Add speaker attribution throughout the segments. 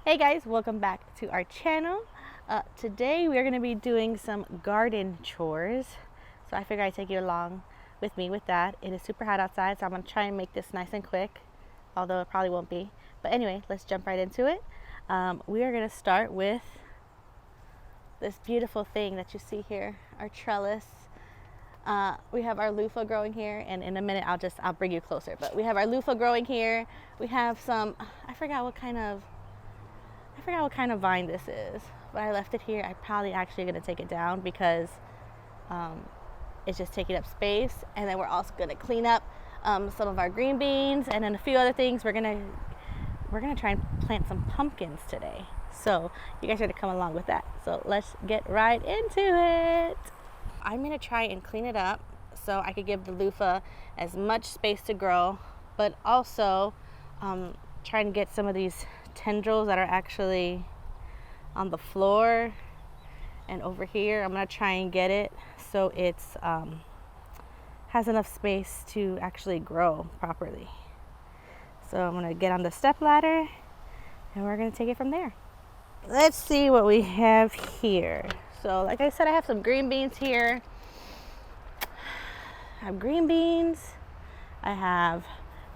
Speaker 1: Hey guys, welcome back to our channel. Today we are going to be doing some garden chores. So I figured I'd take you along with me with that. It is super hot outside, so I'm going to try and make this nice and quick, although it probably won't be. But anyway, let's jump right into it. We are going to start with this beautiful thing that you see here, our trellis. We have our loofah growing here, and in a minute I'll bring you closer. But we have our loofah growing here. We have some, I forgot what kind of vine this is, but I left it here. I'm probably actually going to take it down because it's just taking up space. And then we're also going to clean up some of our green beans and then a few other things. We're gonna try and plant some pumpkins today. So you guys are going to come along with that. So let's get right into it. I'm going to try and clean it up so I could give the loofah as much space to grow, but also try and get some of these tendrils that are actually on the floor and over here. I'm going to try and get it so it's has enough space to actually grow properly. So I'm going to get on the step ladder and we're going to take it from there. Let's see what we have here. So like I said, I have some green beans here. I have green beans.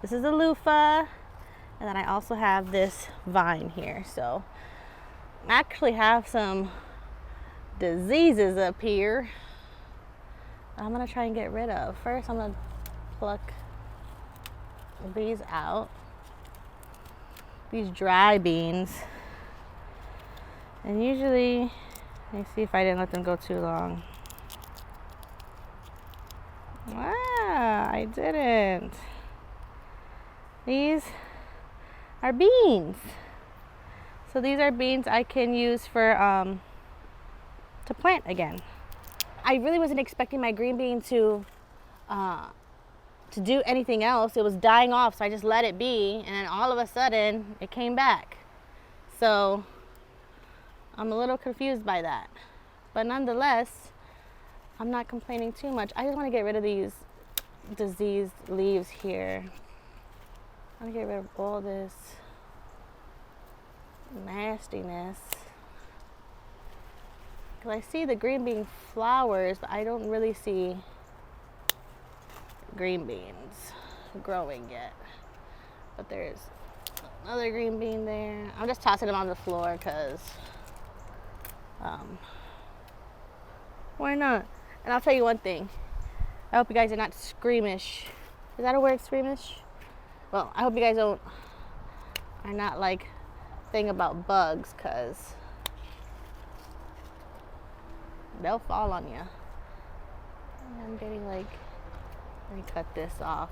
Speaker 1: This is a loofah. And then I also have this vine here. So I actually have some diseases up here I'm going to try and get rid of. First, I'm going to pluck these out. These dry beans. And usually, let me see if I didn't let them go too long. Ah, I didn't. These are beans. So these are beans I can use for to plant again. I really wasn't expecting my green bean to do anything else. It was dying off, so I just let it be, and then all of a sudden it came back. So I'm a little confused by that, but nonetheless, I'm not complaining too much. I just want to get rid of these diseased leaves here. I'm gonna get rid of all this nastiness. Because I see the green bean flowers, but I don't really see green beans growing yet. But there's another green bean there. I'm just tossing them on the floor because why not? And I'll tell you one thing. I hope you guys are not squeamish. Is that a word, squeamish? Well, I hope you guys are not like thing about bugs, because they'll fall on you. I'm getting like, let me cut this off.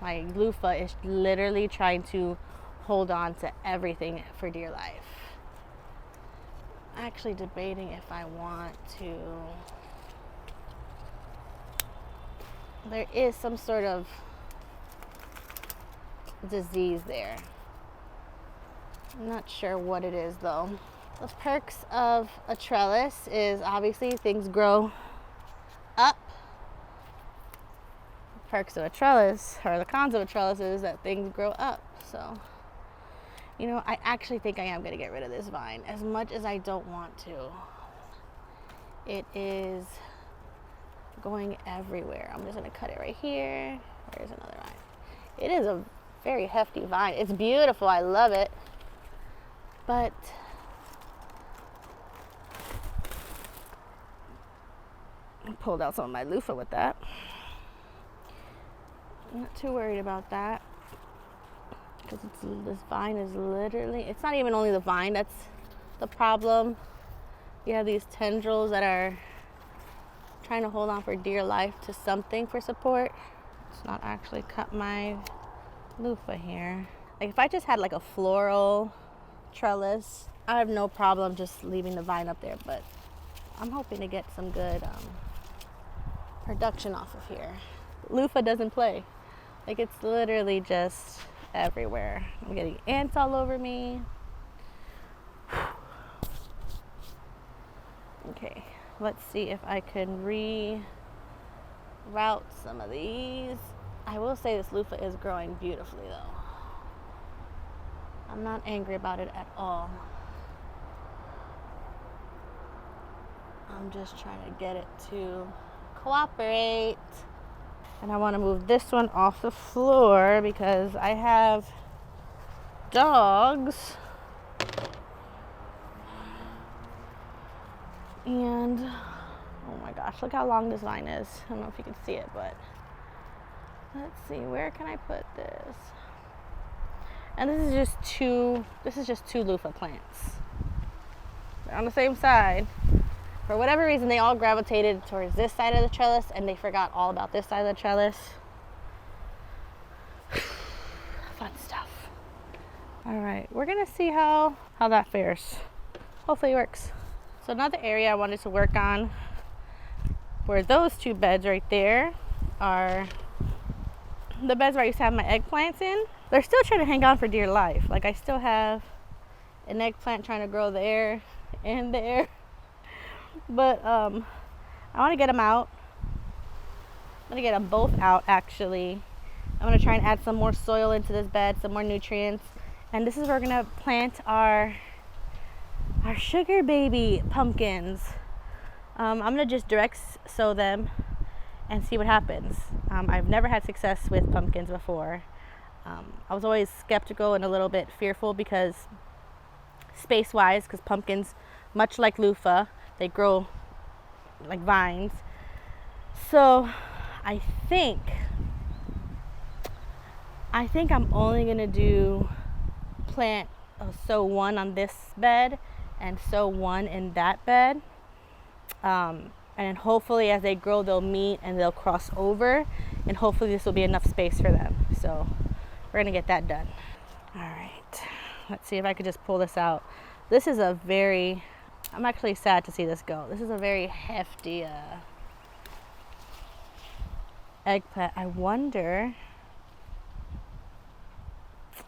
Speaker 1: My loofah is literally trying to hold on to everything for dear life. I'm actually debating if I want to. There is some sort of disease there. I'm not sure what it is though. The perks of a trellis is obviously things grow up. The perks of a trellis, or the cons of a trellis, is that things grow up. So, you know, I actually think I am going to get rid of this vine, as much as I don't want to. It is going everywhere. I'm just going to cut it right here. There's another vine. It is a very hefty vine. It's beautiful. I love it. But I pulled out some of my loofah with that. I'm not too worried about that, because this vine is literally, it's not even only the vine that's the problem. You have these tendrils that are trying to hold on for dear life to something for support. Let's not actually cut my loofah here. Like if I just had like a floral trellis, I have no problem just leaving the vine up there, but I'm hoping to get some good production off of here. Loofah doesn't play. Like it's literally just everywhere. I'm getting ants all over me. Okay, let's see if I can reroute some of these. I will say this loofah is growing beautifully though. I'm not angry about it at all. I'm just trying to get it to cooperate. And I want to move this one off the floor because I have dogs. And oh my gosh, look how long this vine is. I don't know if you can see it, but let's see, where can I put this? And this is just two loofah plants. They're on the same side. For whatever reason, they all gravitated towards this side of the trellis and they forgot all about this side of the trellis. Fun stuff. All right, we're gonna see how that fares. Hopefully it works. So another area I wanted to work on where those two beds right there are the beds where I used to have my eggplants in. They're still trying to hang on for dear life. Like I still have an eggplant trying to grow there and there. But I want to get them out. I'm going to get them both out actually. I'm going to try and add some more soil into this bed, some more nutrients. And this is where we're going to plant our sugar baby pumpkins. I'm going to just direct sow them and see what happens. I've never had success with pumpkins before. I was always skeptical and a little bit fearful because space-wise, because pumpkins, much like loofah, they grow like vines. So I think I'm only gonna sow one on this bed and sow one in that bed. And then hopefully as they grow, they'll meet and they'll cross over, and hopefully this will be enough space for them. So we're gonna get that done. All right, let's see if I could just pull this out. This is I'm actually sad to see this go. This is a very hefty eggplant. I wonder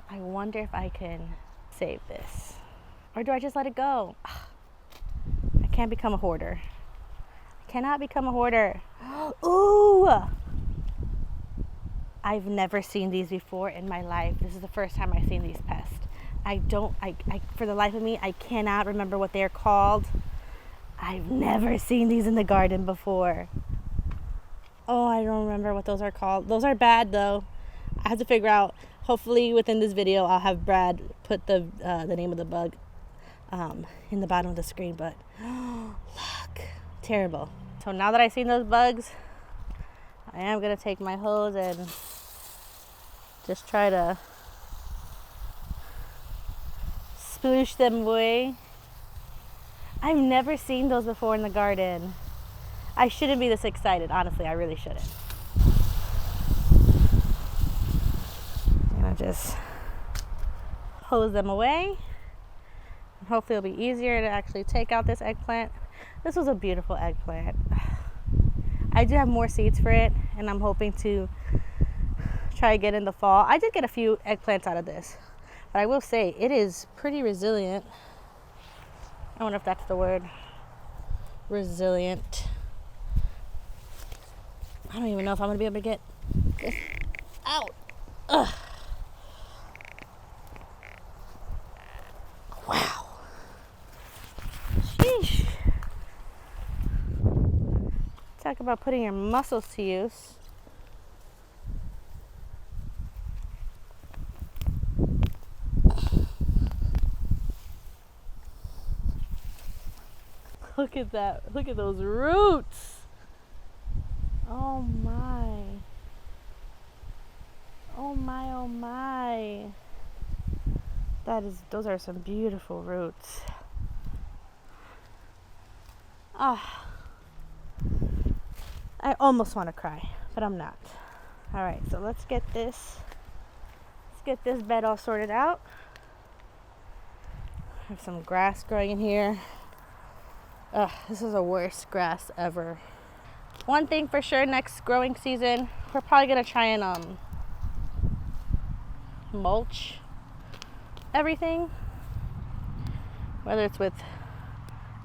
Speaker 1: if I can save this. Or do I just let it go? I can't become a hoarder. I cannot become a hoarder. Ooh! I've never seen these before in my life. This is the first time I've seen these pests. For the life of me, I cannot remember what they're called. I've never seen these in the garden before. Oh, I don't remember what those are called. Those are bad though. I have to figure out, hopefully within this video, I'll have Brad put the name of the bug in the bottom of the screen, but look, terrible. So now that I've seen those bugs, I am gonna take my hose and just try to sploosh them away. I've never seen those before in the garden. I shouldn't be this excited, honestly, I really shouldn't. I'm gonna just hose them away. And hopefully it'll be easier to actually take out this eggplant. This was a beautiful eggplant. I do have more seeds for it, and I'm hoping to try again in the fall. I did get a few eggplants out of this, but I will say it is pretty resilient. I wonder if that's the word. Resilient. I don't even know if I'm gonna be able to get this out. Ugh. Wow. Sheesh. Talk about putting your muscles to use. Look at that. Look at those roots. Oh my. Oh my, oh my. Those are some beautiful roots. Ah. I almost want to cry, but I'm not. All right, so let's get this bed all sorted out. I have some grass growing in here. Ugh, this is the worst grass ever. One thing for sure, next growing season, we're probably gonna try and mulch everything, whether it's with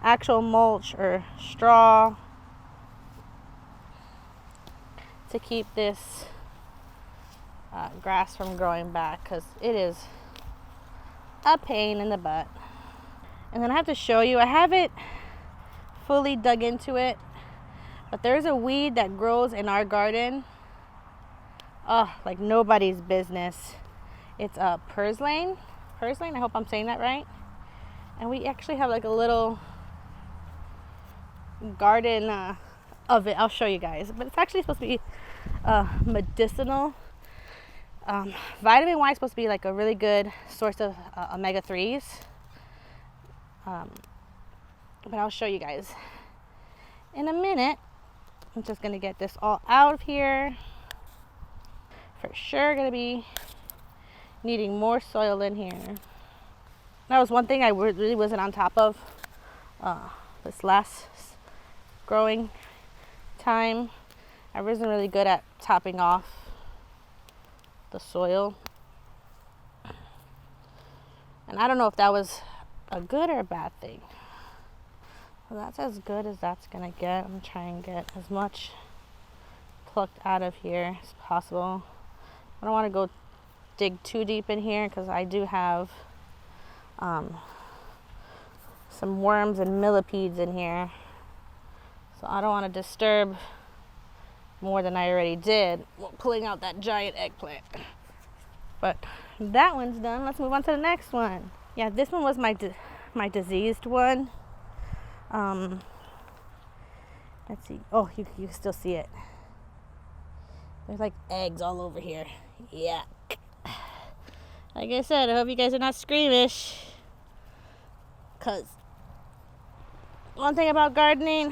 Speaker 1: actual mulch or straw, to keep this grass from growing back, because it is a pain in the butt. And then I have to show you, I have it fully dug into it, but there's a weed that grows in our garden. Oh, like nobody's business. It's purslane. Purslane, I hope I'm saying that right. And we actually have like a little garden of it. I'll show you guys. But it's actually supposed to be medicinal. Vitamin Y is supposed to be like a really good source of omega-3s. But I'll show you guys in a minute. I'm just gonna get this all out of here. For sure gonna be needing more soil in here. That was one thing I really wasn't on top of this last growing time. I wasn't really good at topping off the soil. And I don't know if that was a good or a bad thing. Well, that's as good as that's gonna get. I'm trying to get as much plucked out of here as possible. I don't want to go dig too deep in here because I do have some worms and millipedes in here. So I don't want to disturb more than I already did pulling out that giant eggplant. But that one's done. Let's move on to the next one. Yeah, this one was my diseased one. Let's see. Oh, you can still see it. There's like eggs all over here. Yuck. Like I said, I hope you guys are not squeamish. Because one thing about gardening,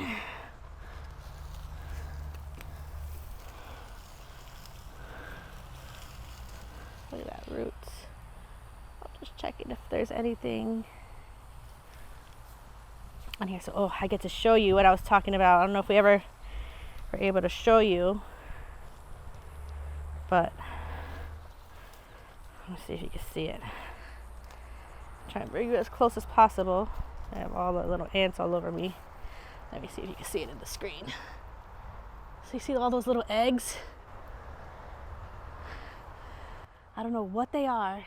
Speaker 1: look at that roots. I'm just checking if there's anything on here. So, oh, I get to show you what I was talking about. I don't know if we ever were able to show you, but let me see if you can see it. Try and bring you as close as possible. I have all the little ants all over me. Let me see if you can see it in the screen. So you see all those little eggs? I don't know what they are,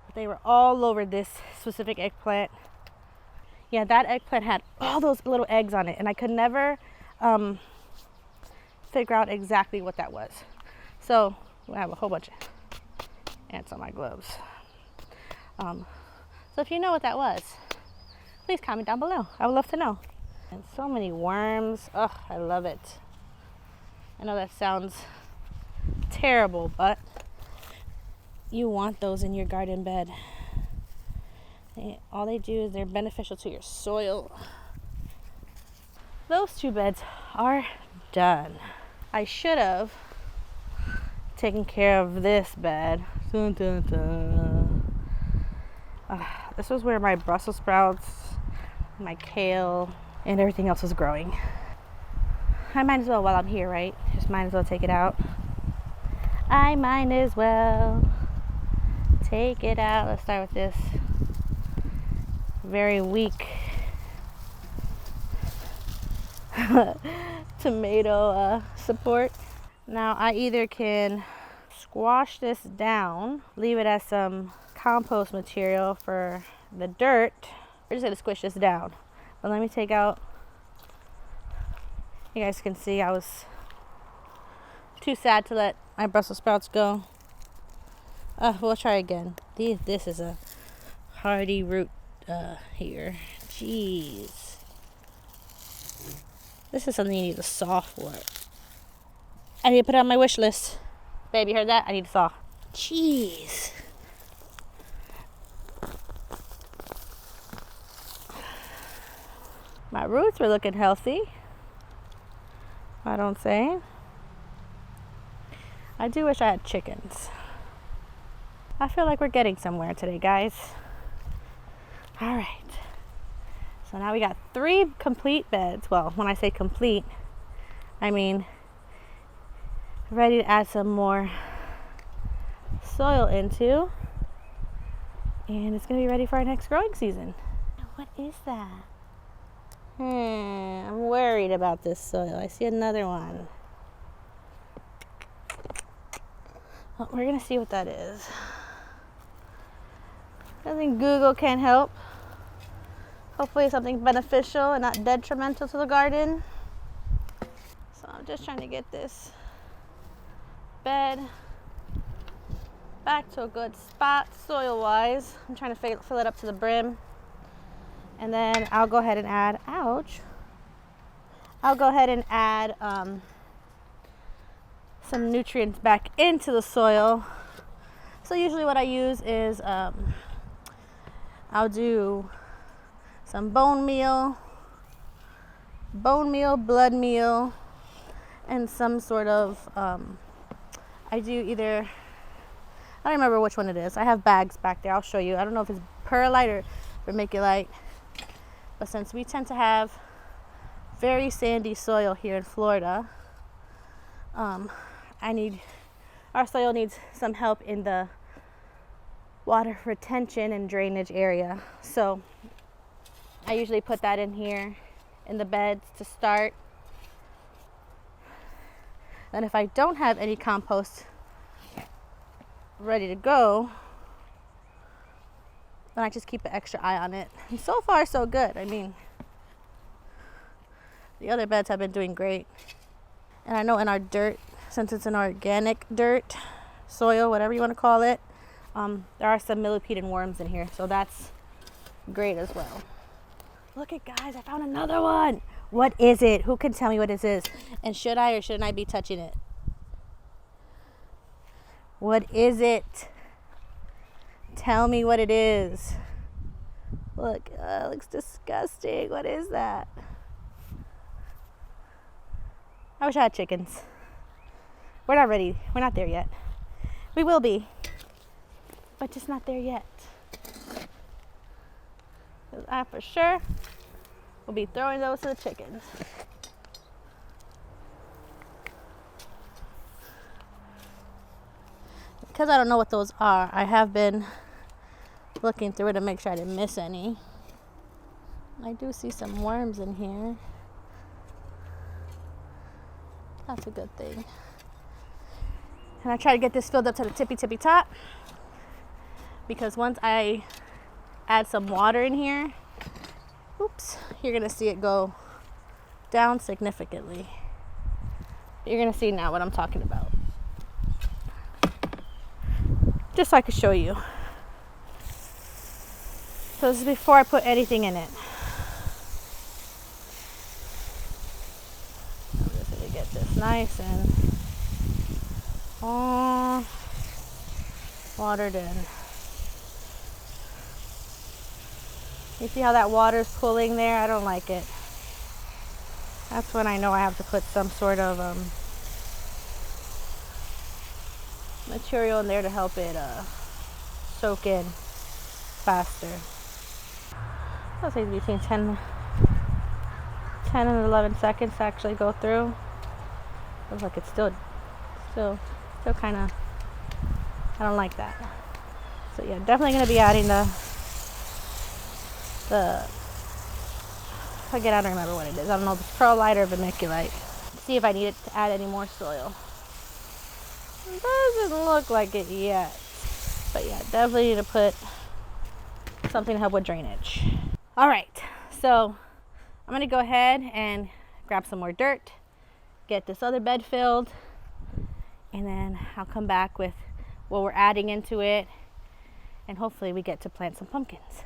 Speaker 1: but they were all over this specific eggplant. Yeah, that eggplant had all those little eggs on it, and I could never figure out exactly what that was. So I have a whole bunch of ants on my gloves. So if you know what that was, please comment down below. I would love to know. And so many worms. Ugh, I love it. I know that sounds terrible, but you want those in your garden bed. All they do is they're beneficial to your soil. Those two beds are done. I should have taken care of this bed. Dun, dun, dun. This was where my Brussels sprouts, my kale, and everything else was growing. I might as well while I'm here, right? Just might as well take it out. I might as well take it out. Let's start with this very weak tomato support. Now I either can squash this down, leave it as some compost material for the dirt. We're just gonna squish this down. But let me take out, you guys can see I was too sad to let my Brussels sprouts go. We'll try again. This is a hardy root here. Jeez. This is something you need a saw for. I need to put it on my wish list. Babe, you heard that? I need a saw. Jeez. My roots were looking healthy. I don't say. I do wish I had chickens. I feel like we're getting somewhere today, guys. All right. So now we got 3 complete beds. Well, when I say complete, I mean ready to add some more soil into. And it's going to be ready for our next growing season. What is that? I'm worried about this soil. I see another one. Well, we're going to see what that is. I think Google can't help. Hopefully something beneficial and not detrimental to the garden. So I'm just trying to get this bed back to a good spot soil wise. I'm trying to fill it up to the brim. And then I'll go ahead and add, I'll go ahead and add some nutrients back into the soil. So usually what I use is I'll do some bone meal, blood meal, and some sort of, I do either, I don't remember which one it is. I have bags back there. I'll show you. I don't know if it's perlite or vermiculite. But since we tend to have very sandy soil here in Florida, our soil needs some help in the water retention and drainage area. So I usually put that in here in the beds to start. And if I don't have any compost ready to go, then I just keep an extra eye on it. And so far, so good. I mean, the other beds have been doing great. And I know in our dirt, since it's an organic dirt, soil, whatever you want to call it, there are some millipede and worms in here. So that's great as well. Look at, guys, I found another one. What is it? Who can tell me what this is? And should I or shouldn't I be touching it? What is it? Tell me what it is. Look, it looks disgusting. What is that? I wish I had chickens. We're not ready. We're not there yet. We will be, but just not there yet. Because I for sure will be throwing those to the chickens. Because I don't know what those are, I have been looking through it to make sure I didn't miss any. I do see some worms in here. That's a good thing. And I try to get this filled up to the tippy top, because once I add some water in here, oops, you're gonna see it go down significantly. You're gonna see now what I'm talking about. Just so I could show you. So this is before I put anything in it. I'm just gonna get this nice and all watered in. You see how that water's pooling there? I don't like it. That's when I know I have to put some sort of material in there to help it soak in faster. It'll take between 10 and 11 seconds to actually go through. Looks like it's still kind of, I don't like that. So yeah, definitely going to be adding the again, I don't remember what it is. I don't know if it's perlite or vermiculite. See if I need it to add any more soil. It doesn't look like it yet. But yeah, definitely need to put something to help with drainage. All right, so I'm gonna go ahead and grab some more dirt, get this other bed filled, and then I'll come back with what we're adding into it, and hopefully we get to plant some pumpkins.